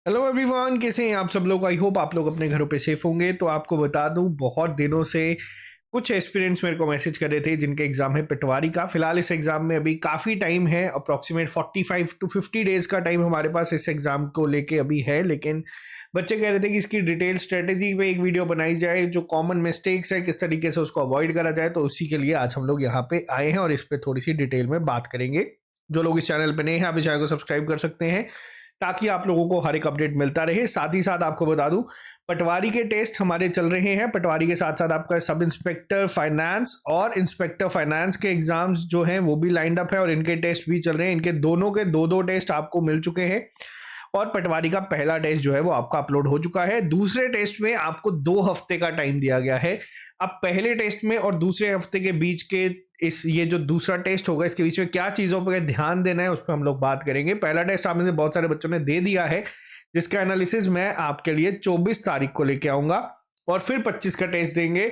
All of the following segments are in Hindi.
हेलो एवरीवन, कैसे हैं आप सब लोग। आई होप आप लोग अपने घरों पे सेफ होंगे। तो आपको बता दूं, बहुत दिनों से कुछ एस्पिरेंट्स मेरे को मैसेज कर रहे थे जिनके एग्जाम है पटवारी का। फिलहाल इस एग्जाम में अभी काफ़ी टाइम है, अप्रॉक्सीमेट 45 टू 50 डेज का टाइम हमारे पास इस एग्जाम को लेके अभी है। लेकिन बच्चे कह रहे थे कि इसकी डिटेल स्ट्रेटेजी पे एक वीडियो बनाई जाए, जो कॉमन मिस्टेक्स है किस तरीके से उसको अवॉइड करा जाए। तो उसी के लिए आज हम लोग यहाँ पे आए हैं और इस पर थोड़ी सी डिटेल में बात करेंगे। जो लोग इस चैनल पे नए हैं, आप इस चैनल को सब्सक्राइब कर सकते हैं ताकि आप लोगों को हर एक अपडेट मिलता रहे। साथ ही साथ आपको बता दूं, पटवारी के टेस्ट हमारे चल रहे हैं। पटवारी के साथ साथ आपका सब इंस्पेक्टर फाइनेंस और इंस्पेक्टर फाइनेंस के एग्जाम्स जो हैं वो भी लाइंड अप है और इनके टेस्ट भी चल रहे हैं। इनके दोनों के दो दो टेस्ट आपको मिल चुके हैं और पटवारी का पहला टेस्ट जो है वो आपका अपलोड हो चुका है। दूसरे टेस्ट में आपको 2 हफ्ते का टाइम दिया गया है। अब पहले टेस्ट में और दूसरे हफ्ते के बीच के ये जो दूसरा टेस्ट होगा, इसके बीच में क्या चीज़ों पर ध्यान देना है उस पर हम लोग बात करेंगे। पहला टेस्ट आप में से बहुत सारे बच्चों ने दे दिया है, जिसका एनालिसिस मैं आपके लिए 24 तारीख को लेके आऊंगा और फिर 25 का टेस्ट देंगे,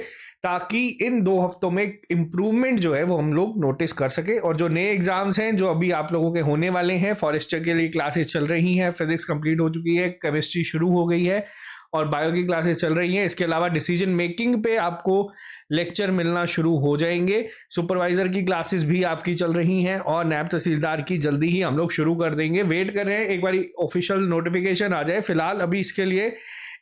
ताकि इन 2 हफ्तों में इम्प्रूवमेंट जो है वो हम लोग नोटिस कर सके। और जो नए एग्जाम्स हैं जो अभी आप लोगों के होने वाले हैं, फॉरेस्टर के लिए क्लासेस चल रही हैं, फिजिक्स कंप्लीट हो चुकी है, केमिस्ट्री शुरू हो गई है और बायो की क्लासेस चल रही हैं। इसके अलावा डिसीजन मेकिंग पे आपको लेक्चर मिलना शुरू हो जाएंगे। सुपरवाइजर की क्लासेस भी आपकी चल रही हैं और नैब तहसीलदार की जल्दी ही हम लोग शुरू कर देंगे। वेट कर रहे हैं एक बारी ऑफिशियल नोटिफिकेशन आ जाए। फिलहाल अभी इसके लिए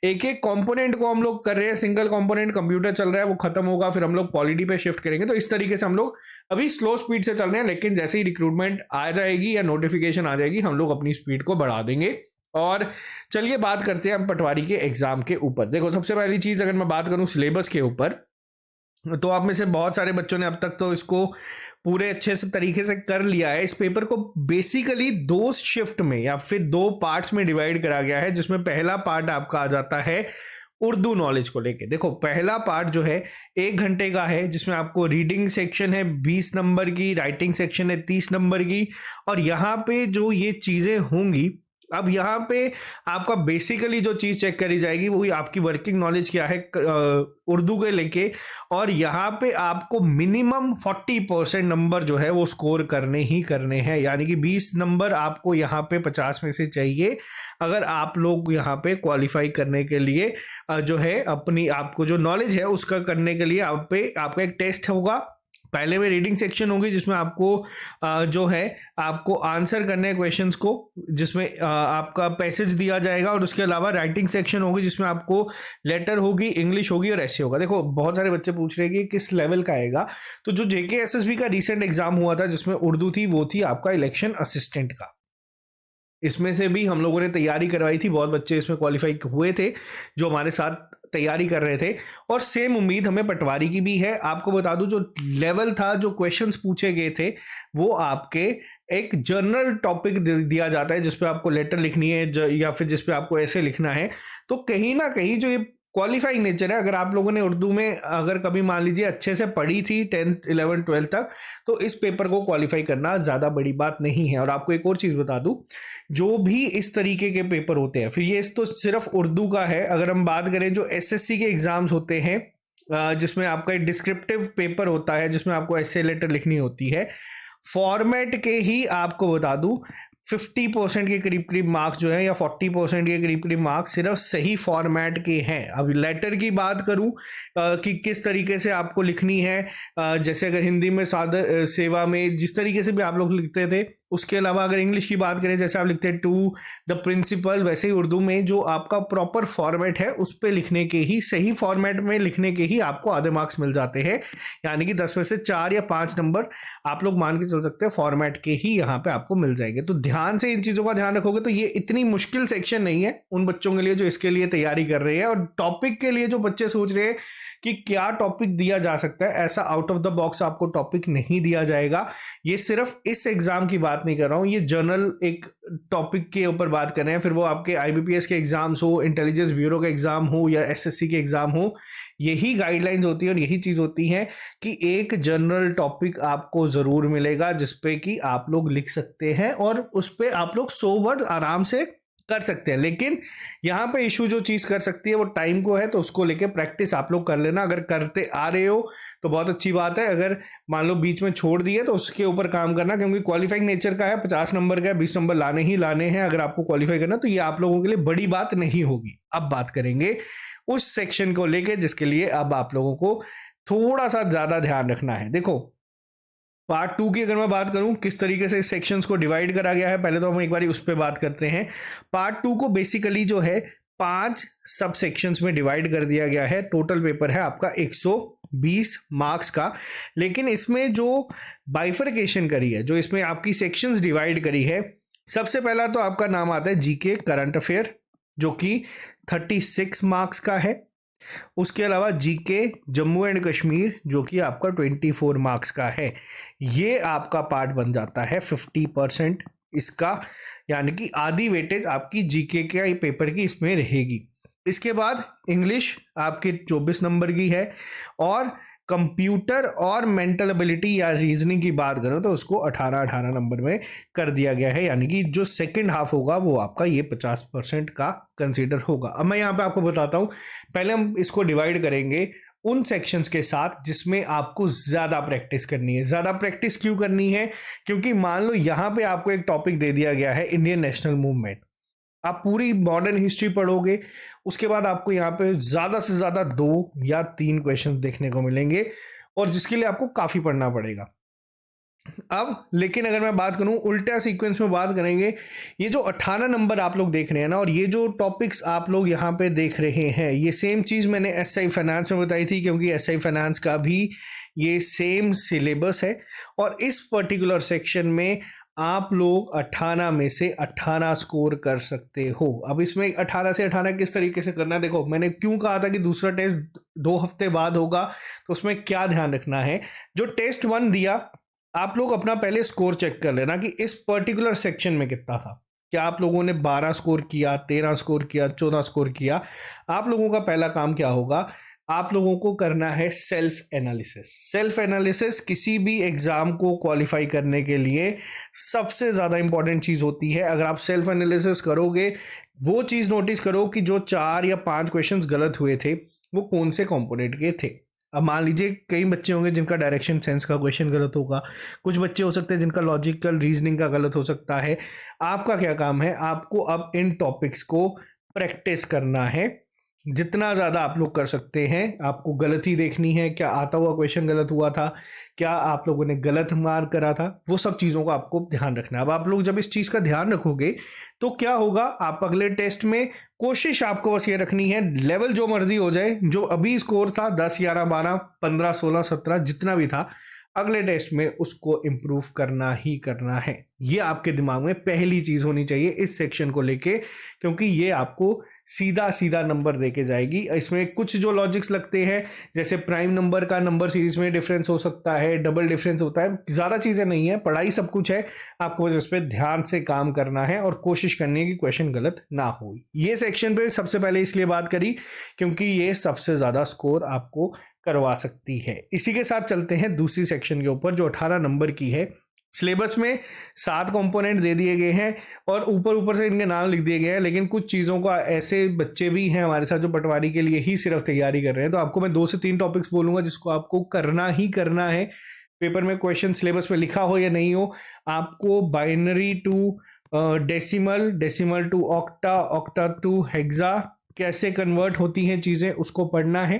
एक एक कंपोनेंट को हम लोग कर रहे हैं। सिंगल कंपोनेंट कंप्यूटर चल रहा है, वो खत्म होगा, फिर हम लोग पॉलिटी पे शिफ्ट करेंगे। तो इस तरीके से हम लोग अभी स्लो स्पीड से चल रहे हैं, लेकिन जैसे ही रिक्रूटमेंट आ जाएगी या नोटिफिकेशन आ जाएगी, हम लोग अपनी स्पीड को बढ़ा देंगे। और चलिए बात करते हैं हम पटवारी के एग्जाम के ऊपर। देखो, सबसे पहली चीज अगर मैं बात करूं सिलेबस के ऊपर, तो आप में से बहुत सारे बच्चों ने अब तक तो इसको पूरे अच्छे से तरीके से कर लिया है। इस पेपर को बेसिकली 2 शिफ्ट में या फिर 2 पार्ट्स में डिवाइड करा गया है, जिसमें पहला पार्ट आपका आ जाता है उर्दू नॉलेज को लेके। देखो, पहला पार्ट जो है 1 घंटे का है, जिसमें आपको रीडिंग सेक्शन है 20 नंबर की, राइटिंग सेक्शन है 30 नंबर की। और यहाँ पे जो ये चीज़ें होंगी, अब यहाँ पे आपका बेसिकली जो चीज़ चेक करी जाएगी वो आपकी वर्किंग नॉलेज क्या है उर्दू के लेके। और यहाँ पे आपको मिनिमम 40% नंबर जो है वो स्कोर करने ही करने हैं, यानी कि 20 नंबर आपको यहाँ पे 50 में से चाहिए अगर आप लोग यहाँ पे क्वालिफाई करने के लिए जो है अपनी आपको जो नॉलेज है उसका करने के लिए आप पे आपका एक टेस्ट होगा। पहले में रीडिंग सेक्शन होगी, जिसमें आपको जो है आपको आंसर करने हैं क्वेश्चंस को, जिसमें आपका पैसेज दिया जाएगा। और उसके अलावा राइटिंग सेक्शन होगी, जिसमें आपको लेटर होगी, इंग्लिश होगी और ऐसे होगा। देखो, बहुत सारे बच्चे पूछ रहे हैं कि किस लेवल का आएगा। तो जो जेके एसएसबी का रिसेंट एग्जाम हुआ था जिसमें उर्दू थी, वो थी आपका इलेक्शन असिस्टेंट का। इसमें से भी हम लोगों ने तैयारी करवाई थी, बहुत बच्चे इसमें क्वालिफाई हुए थे जो हमारे साथ तैयारी कर रहे थे। और सेम उम्मीद हमें पटवारी की भी है। आपको बता दूं, जो लेवल था, जो क्वेश्चंस पूछे गए थे, वो आपके एक जनरल टॉपिक दिया जाता है जिसपे आपको लेटर लिखनी है या फिर जिसपे आपको ऐसे लिखना है। तो कहीं ना कहीं जो ये क्वालिफाइंग नेचर है, अगर आप लोगों ने उर्दू में अगर कभी मान लीजिए अच्छे से पढ़ी थी 10th 11th 12th तक, तो इस पेपर को क्वालिफाई करना ज़्यादा बड़ी बात नहीं है। और आपको एक और चीज़ बता दूं, जो भी इस तरीके के पेपर होते हैं, फिर ये तो सिर्फ उर्दू का है। अगर हम बात करें जो एसएससी के एग्जाम्स होते हैं, जिसमें आपका एक डिस्क्रिप्टिव पेपर होता है, जिसमें आपको ऐसे लेटर लिखनी होती है, फॉर्मेट के ही आपको बता दूं 50% के करीब करीब मार्क्स जो है या 40% के करीब करीब मार्क्स सिर्फ सही फॉर्मेट के हैं। अब लेटर की बात करूं कि किस तरीके से आपको लिखनी है, जैसे अगर हिंदी में सादर सेवा में जिस तरीके से भी आप लोग लिखते थे, उसके अलावा अगर इंग्लिश की बात करें जैसे आप लिखते हैं टू द प्रिंसिपल, वैसे ही उर्दू में जो आपका प्रॉपर फॉर्मेट है उस पर लिखने के ही, सही फॉर्मेट में लिखने के ही आपको आधे मार्क्स मिल जाते हैं। यानी कि 10 में से 4 या 5 नंबर आप लोग मान के चल सकते हैं फॉर्मेट के ही यहाँ पे आपको मिल जाएंगे। तो ध्यान से इन चीज़ों का ध्यान रखोगे तो ये इतनी मुश्किल सेक्शन नहीं है उन बच्चों के लिए जो इसके लिए तैयारी कर रहे हैं। और टॉपिक के लिए जो बच्चे सोच रहे हैं कि क्या टॉपिक दिया जा सकता है, ऐसा आउट ऑफ द बॉक्स आपको टॉपिक नहीं दिया जाएगा। ये सिर्फ इस एग्जाम की बात नहीं कर रहा हूँ, ये जनरल एक टॉपिक के ऊपर बात कर रहे हैं। फिर वो आपके आईबीपीएस के एग्जाम्स हो, इंटेलिजेंस ब्यूरो के एग्जाम हो या एसएससी के एग्जाम हो, यही गाइडलाइंस होती है और यही चीज होती है कि एक जनरल टॉपिक आपको जरूर मिलेगा जिसपे कि आप लोग लिख सकते हैं और उस पर आप लोग 100 वर्ड आराम से कर सकते हैं। लेकिन यहाँ पे इशू जो चीज़ कर सकती है वो टाइम को है, तो उसको लेके प्रैक्टिस आप लोग कर लेना। अगर करते आ रहे हो तो बहुत अच्छी बात है, अगर मान लो बीच में छोड़ दिए तो उसके ऊपर काम करना, क्योंकि क्वालिफाइंग नेचर का है, 50 नंबर का है, 20 नंबर लाने ही लाने हैं अगर आपको क्वालिफाई करना, तो ये आप लोगों के लिए बड़ी बात नहीं होगी। अब बात करेंगे उस सेक्शन को लेके जिसके लिए अब आप लोगों को थोड़ा सा ज़्यादा ध्यान रखना है। देखो, पार्ट 2 की अगर मैं बात करूं किस तरीके से इस सेक्शंस को डिवाइड करा गया है, पहले तो हम एक बार उस पर बात करते हैं। पार्ट 2 को बेसिकली जो है 5 सब सेक्शंस में डिवाइड कर दिया गया है। टोटल पेपर है आपका 120 मार्क्स का। लेकिन इसमें जो बाइफरकेशन करी है, जो इसमें आपकी सेक्शंस डिवाइड करी है, सबसे पहला तो आपका नाम आता है जीके करंट अफेयर, जो कि 36 मार्क्स का है। उसके अलावा जीके जम्मू एंड कश्मीर, जो कि आपका 24 मार्क्स का है। ये आपका पार्ट बन जाता है 50% इसका, यानी कि आधी वेटेज आपकी जीके के पेपर की इसमें रहेगी। इसके बाद इंग्लिश आपके 24 नंबर की है, और कंप्यूटर और मेंटल एबिलिटी या रीजनिंग की बात करो तो उसको 18 नंबर में कर दिया गया है, यानी कि जो सेकंड हाफ होगा वो आपका ये 50% का कंसीडर होगा। अब मैं यहाँ पे आपको बताता हूँ, पहले हम इसको डिवाइड करेंगे उन सेक्शंस के साथ जिसमें आपको ज़्यादा प्रैक्टिस करनी है। ज़्यादा प्रैक्टिस क्यों करनी है? क्योंकि मान लो यहाँ पे आपको एक टॉपिक दे दिया गया है इंडियन नेशनल मूवमेंट, आप पूरी मॉडर्न हिस्ट्री पढ़ोगे, उसके बाद आपको यहाँ पे ज़्यादा से ज़्यादा 2 या 3 क्वेश्चन देखने को मिलेंगे, और जिसके लिए आपको काफ़ी पढ़ना पड़ेगा। अब लेकिन अगर मैं बात करूं उल्टा सीक्वेंस में बात करेंगे, ये जो 18 नंबर आप लोग देख रहे हैं ना, और ये जो टॉपिक्स आप लोग यहाँ पे देख रहे हैं, ये सेम चीज़ मैंने एसआई फाइनेंस में बताई थी, क्योंकि एसआई फाइनेंस का भी ये सेम सिलेबस है। और इस पर्टिकुलर सेक्शन में आप लोग 18 में से 18 स्कोर कर सकते हो। अब इसमें 18 से 18 किस तरीके से करना है, देखो मैंने क्यों कहा था कि दूसरा टेस्ट 2 हफ्ते बाद होगा, तो उसमें क्या ध्यान रखना है। जो टेस्ट 1 दिया, आप लोग अपना पहले स्कोर चेक कर लेना कि इस पर्टिकुलर सेक्शन में कितना था। क्या आप लोगों ने 12 स्कोर किया, 13 स्कोर किया, 14 स्कोर किया? आप लोगों का पहला काम क्या होगा, आप लोगों को करना है सेल्फ एनालिसिस। सेल्फ एनालिसिस किसी भी एग्जाम को क्वालिफाई करने के लिए सबसे ज़्यादा इंपॉर्टेंट चीज़ होती है। अगर आप सेल्फ एनालिसिस करोगे, वो चीज़ नोटिस करो कि जो 4 या 5 क्वेश्चंस गलत हुए थे वो कौन से कंपोनेंट के थे। अब मान लीजिए कई बच्चे होंगे जिनका डायरेक्शन सेंस का क्वेश्चन गलत होगा, कुछ बच्चे हो सकते हैं जिनका लॉजिकल रीजनिंग का गलत हो सकता है। आपका क्या काम है, आपको अब इन टॉपिक्स को प्रैक्टिस करना है जितना ज़्यादा आप लोग कर सकते हैं। आपको गलती देखनी है, क्या आता हुआ क्वेश्चन गलत हुआ था, क्या आप लोगों ने गलत मार्क करा था, वो सब चीज़ों का आपको ध्यान रखना है। अब आप लोग जब इस चीज़ का ध्यान रखोगे तो क्या होगा, आप अगले टेस्ट में कोशिश आपको बस ये रखनी है, लेवल जो मर्जी हो जाए, जो अभी स्कोर था 10, 11, 12, 15, 16, 17 जितना भी था, अगले टेस्ट में उसको इम्प्रूव करना ही करना है। ये आपके दिमाग में पहली चीज़ होनी चाहिए इस सेक्शन को लेके, क्योंकि ये आपको सीधा सीधा नंबर देके जाएगी। इसमें कुछ जो लॉजिक्स लगते हैं, जैसे प्राइम नंबर का नंबर सीरीज में डिफरेंस हो सकता है, डबल डिफरेंस होता है, ज़्यादा चीज़ें नहीं है, पढ़ाई सब कुछ है। आपको बस इस पर ध्यान से काम करना है और कोशिश करनी है कि क्वेश्चन गलत ना हो। ये सेक्शन पे सबसे पहले इसलिए बात करी क्योंकि ये सबसे ज़्यादा स्कोर आपको करवा सकती है। इसी के साथ चलते हैं दूसरी सेक्शन के ऊपर, जो 18 नंबर की है। सिलेबस में 7 कंपोनेंट दे दिए गए हैं और ऊपर ऊपर से इनके नाम लिख दिए गए हैं, लेकिन कुछ चीज़ों का ऐसे बच्चे भी हैं हमारे साथ जो पटवारी के लिए ही सिर्फ तैयारी कर रहे हैं। तो आपको मैं 2 से 3 टॉपिक्स बोलूँगा जिसको आपको करना ही करना है। पेपर में क्वेश्चन सिलेबस में लिखा हो या नहीं हो, आपको binary to decimal, decimal to octa, octa to hexa कैसे कन्वर्ट होती हैं चीज़ें, उसको पढ़ना है।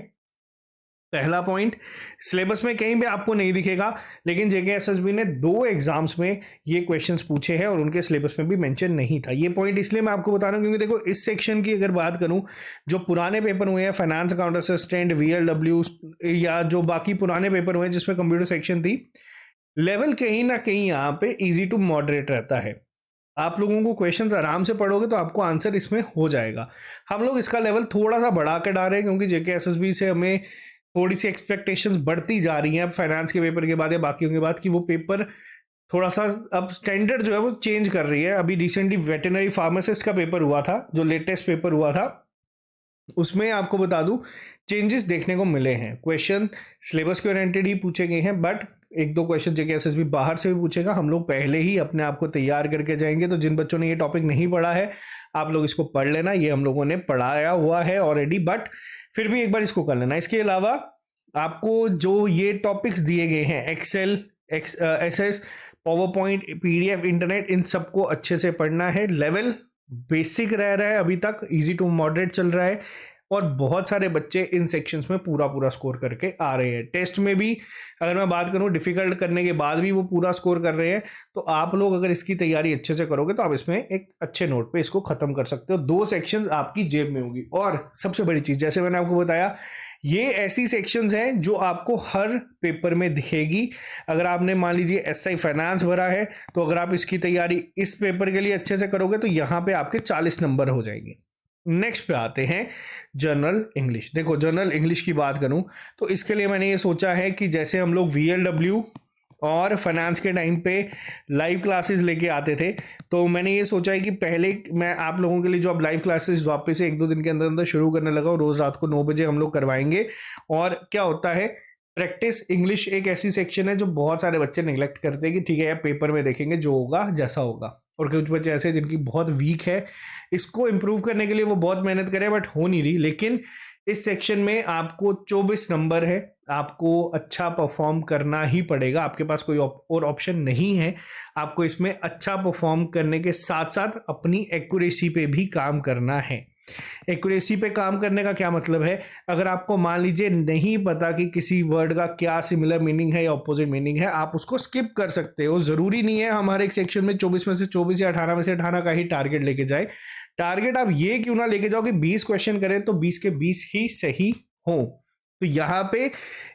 पहला पॉइंट, सिलेबस में कहीं भी आपको नहीं दिखेगा, लेकिन जेकेएसएसबी ने 2 एग्जाम्स में ये क्वेश्चंस पूछे हैं और उनके सिलेबस में भी मेंशन नहीं था। ये पॉइंट इसलिए मैं आपको बता रहा हूँ क्योंकि देखो, इस सेक्शन की अगर बात करूँ, जो पुराने पेपर हुए हैं फाइनेंस अकाउंट असिस्टेंट, वीएलडब्ल्यू, या जो बाकी पुराने पेपर हुए हैं जिसमें कंप्यूटर सेक्शन थी, लेवल कहीं ना कहीं यहाँ पे ईजी टू मॉडरेट रहता है। आप लोगों को क्वेश्चंस आराम से पढ़ोगे तो आपको आंसर इसमें हो जाएगा। हम लोग इसका लेवल थोड़ा सा बढ़ा के डाल रहे हैं क्योंकि जेकेएसएसबी से हमें थोड़ी सी एक्सपेक्टेशंस बढ़ती जा रही हैं फाइनेंस के पेपर के बाद या बाकियों के बाद, कि वो पेपर थोड़ा सा अब स्टैंडर्ड जो है वो चेंज कर रही है। अभी रिसेंटली वेटरनरी फार्मासिस्ट का पेपर हुआ था, जो लेटेस्ट पेपर हुआ था, उसमें आपको बता दूं चेंजेस देखने को मिले हैं। क्वेश्चन सिलेबस के ओरिएंटेड ही पूछे गए हैं, बट एक दो क्वेश्चन जेके एसएसबी बाहर से भी पूछेगा, हम लोग पहले ही अपने आप को तैयार करके जाएंगे। तो जिन बच्चों ने ये टॉपिक नहीं पढ़ा है, आप लोग इसको पढ़ लेना, ये हम लोगों ने पढ़ाया हुआ है ऑलरेडी, बट फिर भी एक बार इसको कर लेना। इसके अलावा आपको जो ये टॉपिक्स दिए गए हैं, Excel, SS, power point, PDF, internet, इन सबको अच्छे से पढ़ना है। लेवल बेसिक रह रहा है अभी तक, इजी टू मॉडरेट चल रहा है, और बहुत सारे बच्चे इन सेक्शंस में पूरा पूरा स्कोर करके आ रहे हैं। टेस्ट में भी अगर मैं बात करूं, डिफिकल्ट करने के बाद भी वो पूरा स्कोर कर रहे हैं। तो आप लोग अगर इसकी तैयारी अच्छे से करोगे तो आप इसमें एक अच्छे नोट पे इसको खत्म कर सकते हो। 2 सेक्शंस आपकी जेब में होगी। और सबसे बड़ी चीज, जैसे मैंने आपको बताया, ये ऐसी सेक्शंस हैं जो आपको हर पेपर में दिखेगी। अगर आपने मान लीजिए एसआई फाइनेंस भरा है, तो अगर आप इसकी तैयारी इस पेपर के लिए अच्छे से करोगे तो यहाँ पे आपके 40 नंबर हो जाएंगे। नेक्स्ट पे आते हैं जनरल इंग्लिश। देखो, जनरल इंग्लिश की बात करूं तो इसके लिए मैंने ये सोचा है कि जैसे हम लोग वीएलडब्ल्यू और फाइनेंस के टाइम पे लाइव क्लासेस लेके आते थे, तो मैंने ये सोचा है कि पहले मैं आप लोगों के लिए जो अब लाइव क्लासेस वापस से 1-2 दिन के अंदर अंदर शुरू करने लगा हूं। रोज रात को 9 बजे हम लोग करवाएंगे। और क्या होता है, प्रैक्टिस इंग्लिश एक ऐसी सेक्शन है जो बहुत सारे बच्चे निगलेक्ट करते हैं कि ठीक है यार, पेपर में देखेंगे, जो होगा जैसा होगा। और कुछ बच्चे ऐसे जिनकी बहुत वीक है, इसको इम्प्रूव करने के लिए वो बहुत मेहनत करें, बट हो नहीं रही। लेकिन इस सेक्शन में आपको 24 नंबर है, आपको अच्छा परफॉर्म करना ही पड़ेगा। आपके पास कोई और ऑप्शन नहीं है। आपको इसमें अच्छा परफॉर्म करने के साथ साथ अपनी एक्यूरेसी पे भी काम करना है। एक्यूरेसी पे काम करने का क्या मतलब है, अगर आपको मान लीजिए नहीं पता कि किसी वर्ड का क्या सिमिलर मीनिंग है या ऑपोजिट मीनिंग है, आप उसको स्किप कर सकते हो। जरूरी नहीं है हमारे एक सेक्शन में 24 में से 24 या 18 में से 18 का ही टारगेट लेके जाए। टारगेट आप ये क्यों ना लेके जाओ कि 20 क्वेश्चन करें तो 20 के 20 ही सही हो। तो यहाँ पे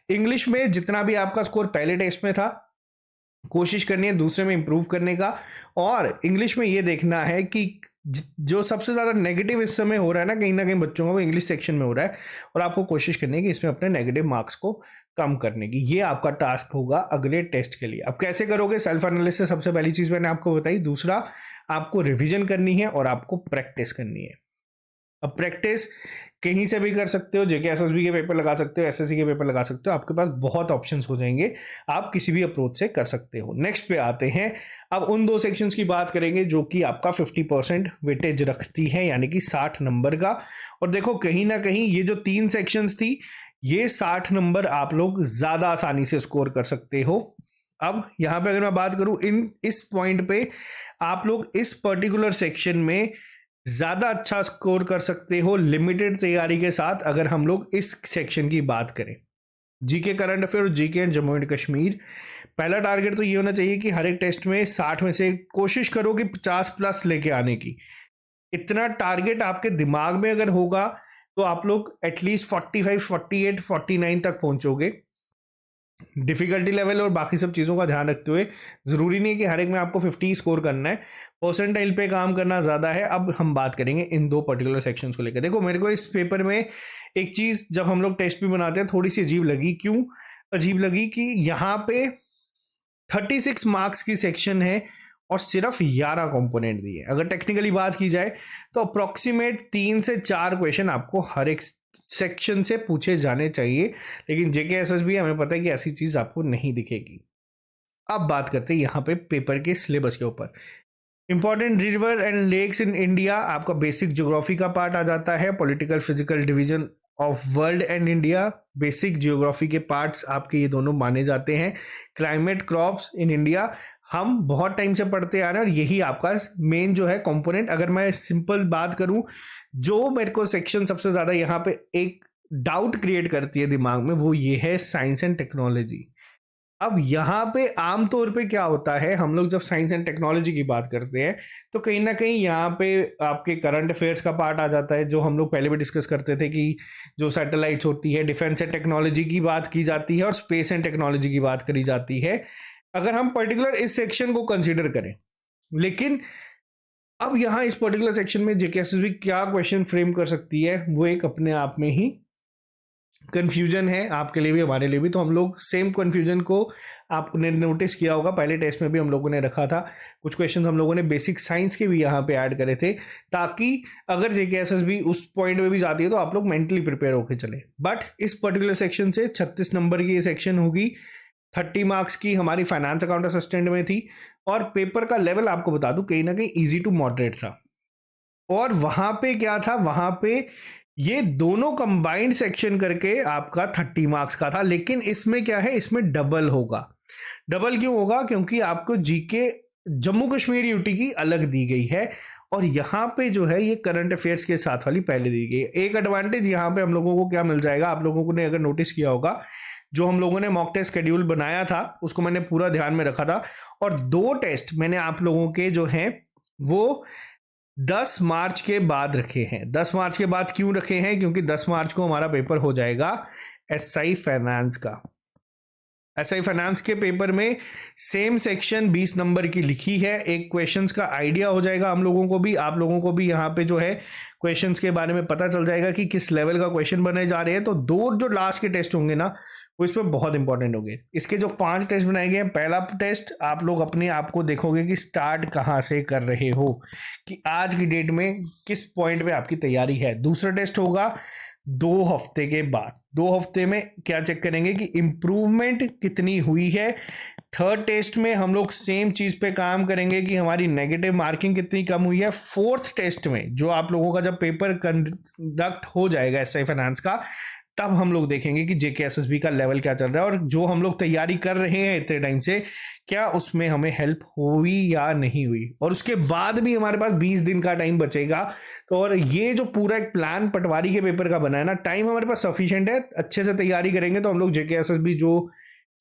इंग्लिश में जितना भी आपका स्कोर पहले टेस्ट में था, कोशिश करनी है दूसरे में इंप्रूव करने का। और इंग्लिश में ये देखना है कि जो सबसे ज्यादा नेगेटिव इस समय हो रहा है ना कहीं बच्चों का, वो इंग्लिश सेक्शन में हो रहा है। और आपको कोशिश करनी है कि इसमें अपने नेगेटिव मार्क्स को कम करने की। ये आपका टास्क होगा अगले टेस्ट के लिए। अब कैसे करोगे, सेल्फ एनालिसिस सबसे पहली चीज मैंने आपको बताई। दूसरा, आपको रिवीजन करनी है और आपको प्रैक्टिस करनी है। अब प्रैक्टिस कहीं से भी कर सकते हो, जेके एसएसबी के पेपर लगा सकते हो, एसएससी के पेपर लगा सकते हो, आपके पास बहुत ऑप्शंस हो जाएंगे। आप किसी भी अप्रोच से कर सकते हो। नेक्स्ट पे आते हैं, अब उन 2 सेक्शंस की बात करेंगे जो कि आपका 50% वेटेज रखती है, यानी कि 60 नंबर का। और देखो, कहीं ना कहीं ये जो 3 सेक्शंस थी, ये 60 नंबर आप लोग ज्यादा आसानी से स्कोर कर सकते हो। अब यहां पे अगर मैं बात करूं, इस पॉइंट पे आप लोग इस पर्टिकुलर सेक्शन में ज्यादा अच्छा स्कोर कर सकते हो लिमिटेड तैयारी के साथ, अगर हम लोग इस सेक्शन की बात करें। जीके करंट अफेयर और GK and Jammu and Kashmir, पहला टारगेट तो ये होना चाहिए कि हर एक टेस्ट में 60 में से कोशिश करो कि 50 प्लस लेके आने की। इतना टारगेट आपके दिमाग में अगर होगा तो आप लोग एटलीस्ट 45, 48, 49 तक पहुंचोगे। डिफिकल्टी लेवल और बाकी सब चीज़ों का ध्यान रखते हुए, ज़रूरी नहीं कि हर एक में आपको 50 स्कोर करना है, परसेंटाइल पे काम करना ज़्यादा है। अब हम बात करेंगे इन 2 पर्टिकुलर सेक्शंस को लेकर। देखो, मेरे को इस पेपर में एक चीज़ जब हम लोग टेस्ट भी बनाते हैं थोड़ी सी अजीब लगी। क्यों अजीब लगी कि यहाँ पे 36 मार्क्स की सेक्शन है और सिर्फ 11 कंपोनेंट दिए। अगर टेक्निकली बात की जाए तो अप्रोक्सीमेट 3 से 4 क्वेश्चन आपको हर एक सेक्शन से पूछे जाने चाहिए। लेकिन जेके एसएसबी हमें पता है कि ऐसी चीज आपको नहीं दिखेगी। अब बात करते हैं यहाँ पे पेपर के सिलेबस के ऊपर। Important river and lakes in India, आपका बेसिक ज्योग्राफी का पार्ट आ जाता है। Political physical division of world and India, basic geography के पार्ट्स आपके ये दोनों माने जाते हैं। क्लाइमेट, क्रॉप्स इन इंडिया, हम बहुत टाइम से पढ़ते आ रहे हैं और यही आपका मेन जो है कंपोनेंट। अगर मैं सिंपल बात करूं, जो मेरे को सेक्शन सबसे ज्यादा यहाँ पे एक डाउट क्रिएट करती है दिमाग में, वो ये है साइंस एंड टेक्नोलॉजी। अब यहाँ पे आमतौर पे क्या होता है, हम लोग जब साइंस एंड टेक्नोलॉजी की बात करते हैं तो कहीं ना कहीं यहाँ पे आपके करंट अफेयर्स का पार्ट आ जाता है, जो हम लोग पहले भी डिस्कस करते थे कि जो सैटेलाइट्स होती है, डिफेंस एंड टेक्नोलॉजी की बात की जाती है और स्पेस एंड टेक्नोलॉजी की बात करी जाती है, अगर हम पर्टिकुलर इस सेक्शन को कंसिडर करें। लेकिन अब यहाँ इस पर्टिकुलर सेक्शन में जेकेएसएसबी क्या क्वेश्चन फ्रेम कर सकती है, वो एक अपने आप में ही कंफ्यूजन है, आपके लिए भी हमारे लिए भी। तो हम लोग सेम कंफ्यूजन को आपने नोटिस किया होगा, पहले टेस्ट में भी हम लोगों ने रखा था। कुछ क्वेश्चन हम लोगों ने बेसिक साइंस के भी यहाँ पे ऐड करे थे, ताकि अगर जेकेएसएसबी उस पॉइंट में भी जाती है तो आप लोग मेंटली प्रिपेयर होकर चले। बट इस पर्टिकुलर सेक्शन से 36 नंबर की ये सेक्शन होगी। 30 मार्क्स की हमारी फाइनेंस अकाउंट असिस्टेंट में थी, और पेपर का लेवल आपको बता दूं कहीं ना कहीं इजी टू मॉडरेट था। और वहां पे क्या था, वहां पे ये दोनों कंबाइंड सेक्शन करके आपका 30 मार्क्स का था। लेकिन इसमें क्या है, इसमें डबल होगा। डबल क्यों होगा? क्योंकि आपको जीके जम्मू कश्मीर यूटी की अलग दी गई है, और यहाँ पे जो है ये करंट अफेयर्स के साथ वाली पहले दी गई है। एक एडवांटेज यहाँ पे हम लोगों को क्या मिल जाएगा, आप लोगों ने अगर नोटिस किया होगा, जो हम लोगों ने मॉक टेस्ट शेड्यूल बनाया था उसको मैंने पूरा ध्यान में रखा था, और 2 टेस्ट मैंने आप लोगों के जो हैं वो 10 मार्च के बाद रखे हैं। 10 मार्च के बाद क्यों रखे हैं? क्योंकि 10 मार्च को हमारा पेपर हो जाएगा एसआई फाइनेंस का। एसआई फाइनेंस के पेपर में सेम सेक्शन 20 नंबर की लिखी है। एक क्वेश्चंस का आइडिया हो जाएगा हम लोगों को भी, आप लोगों को भी यहाँ पे जो है क्वेश्चंस के बारे में पता चल जाएगा कि किस लेवल का क्वेश्चन बने जा रहे हैं। तो 2 जो लास्ट के टेस्ट होंगे ना, वो इस पर बहुत इंपॉर्टेंट होंगे। इसके जो 5 टेस्ट बनाए गए हैं, पहला टेस्ट आप लोग अपने आप को देखोगे कि स्टार्ट कहाँ से कर रहे हो, कि आज की डेट में किस पॉइंट पे आपकी तैयारी है। दूसरा टेस्ट होगा 2 हफ्ते के बाद। 2 हफ्ते में क्या चेक करेंगे कि इम्प्रूवमेंट कितनी हुई है। थर्ड टेस्ट में हम लोग सेम चीज पे काम करेंगे कि हमारी नेगेटिव मार्किंग कितनी कम हुई है। फोर्थ टेस्ट में जो आप लोगों का जब पेपर कंडक्ट हो जाएगा एसआई फाइनेंस का, तब हम लोग देखेंगे कि जेके एसएसबी का लेवल क्या चल रहा है, और जो हम लोग तैयारी कर रहे हैं इतने टाइम से, क्या उसमें हमें हेल्प हुई या नहीं हुई। और उसके बाद भी हमारे पास 20 दिन का टाइम बचेगा। तो और ये जो पूरा एक प्लान पटवारी के पेपर का बना है ना, टाइम हमारे पास सफिशिएंट है। अच्छे से तैयारी करेंगे तो हम लोग जेके एसएसबी जो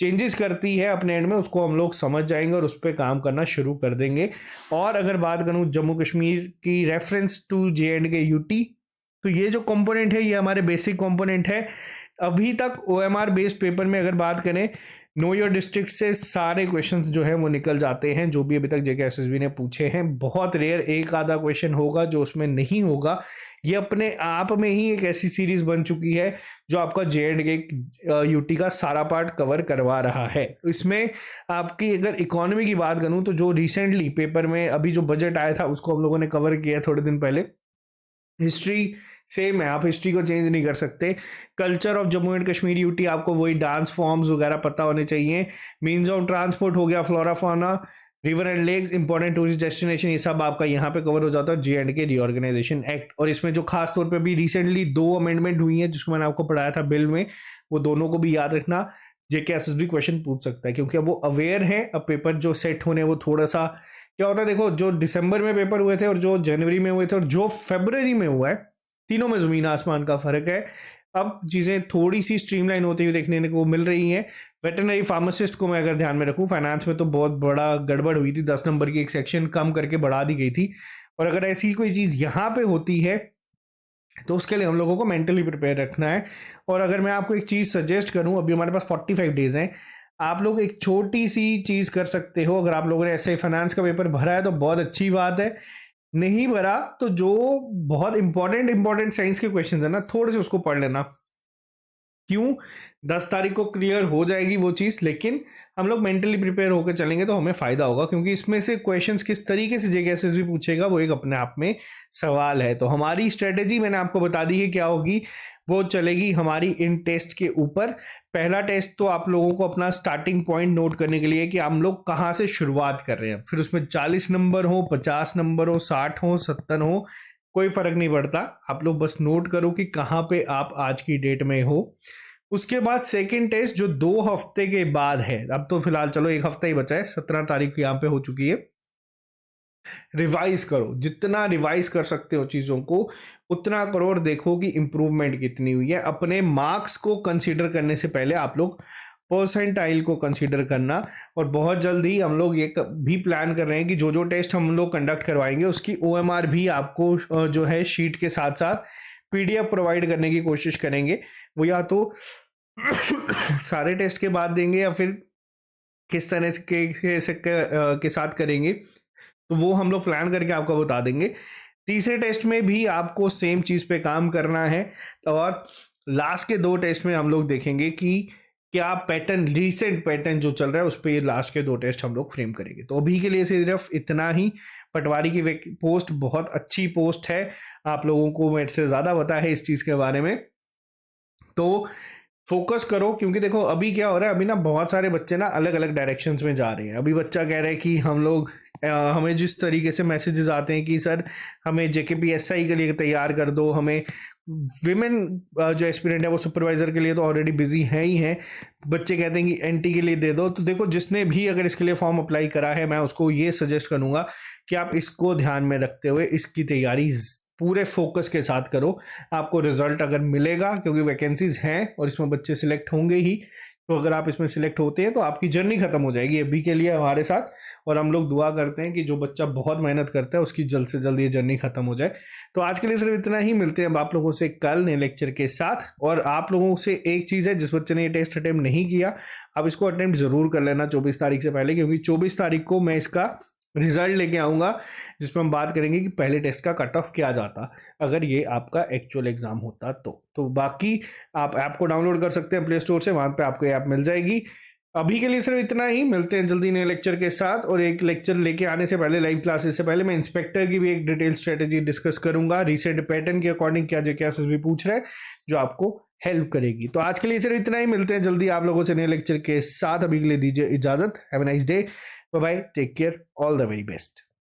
चेंजेस करती है अपने एंड में, उसको हम लोग समझ जाएंगे और उस पर काम करना शुरू कर देंगे। और अगर बात करूं जम्मू कश्मीर की रेफरेंस टू जे.एंड.के यूटी, तो ये जो कंपोनेंट है ये हमारे बेसिक कंपोनेंट है। अभी तक ओएमआर बेस्ड पेपर में अगर बात करें, नो योर डिस्ट्रिक्ट से सारे क्वेश्चंस जो है वो निकल जाते हैं, जो भी अभी तक जेके एसएसबी ने पूछे हैं। बहुत रेयर एक आधा क्वेश्चन होगा जो उसमें नहीं होगा। ये अपने आप में ही एक ऐसी सीरीज बन चुकी है जो आपका जे.एंड.के यूटी का सारा पार्ट कवर करवा रहा है। इसमें आपकी अगर इकोनॉमी की बात करूं, तो जो रिसेंटली पेपर में अभी जो बजट आया था उसको हम लोगों ने कवर किया थोड़े दिन पहले। हिस्ट्री सेम है, आप हिस्ट्री को चेंज नहीं कर सकते। Culture of Jammu and Kashmir UT आपको वही डांस फॉर्म्स वगैरह पता होने चाहिए। मीन्स ऑफ ट्रांसपोर्ट हो गया, flora fauna, river and lakes, important tourist destination, ये सब आपका यहाँ पे कवर हो जाता है जे.एंड.के रीऑर्गेनाइजेशन एक्ट। और इसमें जो खास तौर पे भी रिसेंटली 2 अमेंडमेंट हुई हैं जिसको मैंने आपको पढ़ाया था बिल में, वो दोनों को भी याद रखना। जेके एसएसबी क्वेश्चन पूछ सकता है क्योंकि अब वो अवेयर है। अब पेपर जो सेट होने वो थोड़ा सा क्या होता है, देखो जो दिसंबर में पेपर हुए थे और जो जनवरी में हुए थे और जो फरवरी में हुआ है, तीनों में जमीन आसमान का फर्क है। अब चीजें थोड़ी सी स्ट्रीमलाइन होती हुई देखने को मिल रही हैं। वेटरनरी फार्मासिस्ट को मैं अगर ध्यान में रखूं, फाइनेंस में तो बहुत बड़ा गड़बड़ हुई थी, 10 नंबर की एक सेक्शन कम करके बढ़ा दी गई थी। और अगर ऐसी कोई चीज यहाँ पे होती है तो उसके लिए हम लोगों को मेंटली प्रिपेयर रखना है। और अगर मैं आपको एक चीज सजेस्ट करूं, अभी हमारे पास 45 डेज हैं, आप लोग एक छोटी सी चीज कर सकते हो। अगर आप लोगों ने ऐसे फाइनेंस का पेपर भरा है तो बहुत अच्छी बात है, नहीं भरा तो जो बहुत इंपॉर्टेंट साइंस के क्वेश्चन है ना, थोड़े से उसको पढ़ लेना। क्यों? 10 तारीख को क्लियर हो जाएगी वो चीज़, लेकिन हम लोग मेंटली प्रिपेयर होकर चलेंगे तो हमें फ़ायदा होगा, क्योंकि इसमें से क्वेश्चंस किस तरीके से जेके एसएसबी पूछेगा वो एक अपने आप में सवाल है। तो हमारी स्ट्रेटेजी मैंने आपको बता दी है क्या होगी, वो चलेगी हमारी इन टेस्ट के ऊपर। पहला टेस्ट तो आप लोगों को अपना स्टार्टिंग पॉइंट नोट करने के लिए कि हम लोग कहाँ से शुरुआत कर रहे हैं। फिर उसमें 40 नंबर हो, 50 नंबर हो, 60 हो, 70 हो, कोई फर्क नहीं पड़ता। आप लोग बस नोट करो कि कहाँ पे आप आज की डेट में हो। उसके बाद सेकंड टेस्ट जो 2 हफ्ते के बाद है, अब तो फिलहाल चलो 1 हफ्ता ही बचा है, 17 तारीख यहाँ पे हो चुकी है। रिवाइज करो, जितना रिवाइज कर सकते हो चीज़ों को उतना करो, और देखो कि इंप्रूवमेंट कितनी हुई है। अपने मार्क्स को कंसीडर करने से पहले आप लोग परसेंटाइल को कंसीडर करना। और बहुत जल्दी हम लोग ये भी प्लान कर रहे हैं कि जो जो टेस्ट हम लोग कंडक्ट करवाएंगे उसकी ओएमआर भी आपको जो है शीट के साथ साथ पीडीएफ प्रोवाइड करने की कोशिश करेंगे। वो या तो सारे टेस्ट के बाद देंगे या फिर किस तरह के साथ करेंगे, तो वो हम लोग प्लान करके आपको बता देंगे। तीसरे टेस्ट में भी आपको सेम चीज़ पे काम करना है, और लास्ट के 2 टेस्ट में हम लोग देखेंगे कि क्या पैटर्न, रिसेंट पैटर्न जो चल रहा है उस पर लास्ट के 2 टेस्ट हम लोग फ्रेम करेंगे। तो अभी के लिए सिर्फ इतना ही। पटवारी की पोस्ट बहुत अच्छी पोस्ट है, आप लोगों को मेरे से ज़्यादा पता है इस चीज़ के बारे में। तो फोकस करो, क्योंकि देखो अभी क्या हो रहा है, अभी ना बहुत सारे बच्चे ना अलग अलग डायरेक्शंस में जा रहे हैं। अभी बच्चा कह रहा है कि हम लोग हमें जिस तरीके से मैसेजेस आते हैं कि सर हमें जेकेपीएसआई के लिए तैयार कर दो, हमें विमेन जो एस्पिरेंट है वो सुपरवाइजर के लिए तो ऑलरेडी बिजी है ही है, बच्चे कहते हैं कि एनटी के लिए दे दो। तो देखो जिसने भी अगर इसके लिए फॉर्म अप्लाई करा है, मैं उसको ये सजेस्ट करूंगा कि आप इसको ध्यान में रखते हुए इसकी तैयारी पूरे फोकस के साथ करो। आपको रिजल्ट अगर मिलेगा, क्योंकि वैकेंसीज हैं और इसमें बच्चे सिलेक्ट होंगे ही, तो अगर आप इसमें सिलेक्ट होते हैं तो आपकी जर्नी खत्म हो जाएगी अभी के लिए हमारे साथ। और हम लोग दुआ करते हैं कि जो बच्चा बहुत मेहनत करता है उसकी जल्द से जल्द ये जर्नी खत्म हो जाए। तो आज के लिए सिर्फ इतना ही, मिलते हैं अब आप लोगों से कल नए लेक्चर के साथ। और आप लोगों से एक चीज़ है, जिस बच्चे ने ये टेस्ट अटेम्प्ट नहीं किया, आप इसको अटेम्प्ट जरूर कर लेना 24 तारीख से पहले, क्योंकि 24 तारीख को मैं इसका रिजल्ट लेके आऊँगा, जिसमें हम बात करेंगे कि पहले टेस्ट का कट ऑफ क्या जाता अगर ये आपका एक्चुअल एग्जाम होता तो बाकी आप ऐप को डाउनलोड कर सकते हैं प्ले स्टोर से, वहाँ पे आपको ये ऐप मिल जाएगी। अभी के लिए सिर्फ इतना ही, मिलते हैं जल्दी नए लेक्चर के साथ। और एक लेक्चर लेके आने से पहले, लाइव क्लासेस से पहले, मैं इंस्पेक्टर की भी एक डिटेल स्ट्रेटेजी डिस्कस करूंगा, रिसेंट पैटर्न के अकॉर्डिंग क्या जो केसेस भी पूछ रहे हैं, जो आपको हेल्प करेगी। तो आज के लिए सिर्फ इतना ही, मिलते हैं जल्दी आप लोगों से नए लेक्चर के साथ। अभी के लिए दीजिए इजाजत। Have a nice day, bye bye, take care, all the very best.